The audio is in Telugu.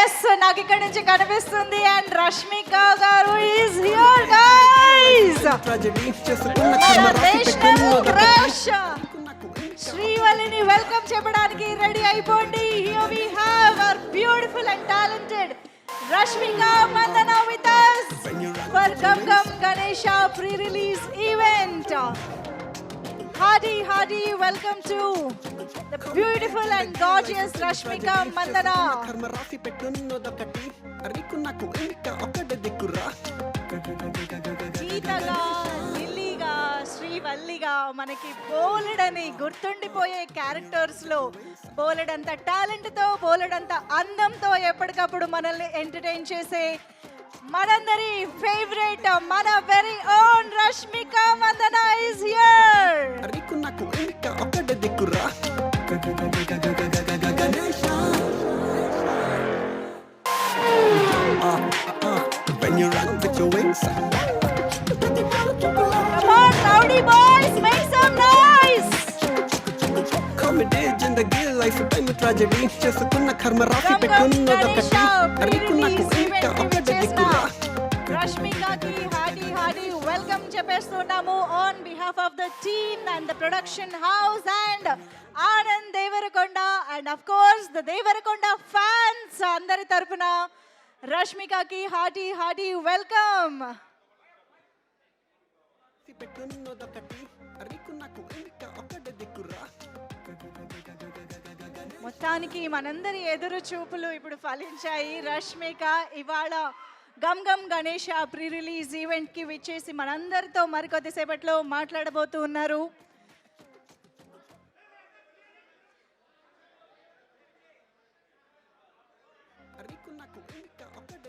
ఎస్ నాకు ఇక్కడ నుంచి కనిపిస్తుంది అండ్ రష్మిక గారు ఈస్ హియర్ గైస్. శ్రీవల్లిని వెల్కమ్ చెప్పడానికి రెడీ అయిపోండి. Here we have our beautiful and talented Rashmika Mandana with us for Gum Gum Ganesha pre-release event. Hearty welcome to the beautiful and gorgeous Rashmika Mandana. గీతగా, లిల్లీగా, శ్రీవల్లిగా మనకి బోలెడని గుర్తుండిపోయే క్యారెక్టర్స్లో బోలెడంత టాలెంట్తో బోలెడంత అందంతో ఎప్పటికప్పుడు మనల్ని ఎంటర్టైన్ చేసే మనందరి ఫేవరెట్ మన very own Rashmika Mandanna is here. When you run with your wings, Come on, rowdy boys, make some noise. comedy in the gay life time tragedy. చేసుకున్న కర్మ రాసి Gum Gum పెట్టున్నదొకటి Ganesha అరికున్నకు pre-release ఇంకా event కి ఒక్కటి విచ్చేసిన దిక్కురా. రష్మికకి హార్టీ వెల్కమ్ చెప్పేస్తున్నాము on behalf of the team and the production house and Anand Deverakonda and of course the Deverakonda fans అందరి తరపున రష్మికకి హార్టీ వెల్కమ్. పెట్టున్నదొకటి అరికున్నకు ఇంకా ఒక్కటి దిక్కురా. మొత్తానికి మనందరి ఎదురు చూపులు ఇప్పుడు ఫలించాయి. రష్మిక ఇవాళ గమ్ గమ్ గణేష ప్రీ రిలీజ్ ఈవెంట్కి విచ్చేసి మనందరితో మరికొద్దిసేపట్లో మాట్లాడబోతూ ఉన్నారు. అరికున్నకు ఇంకా ఒక్కటి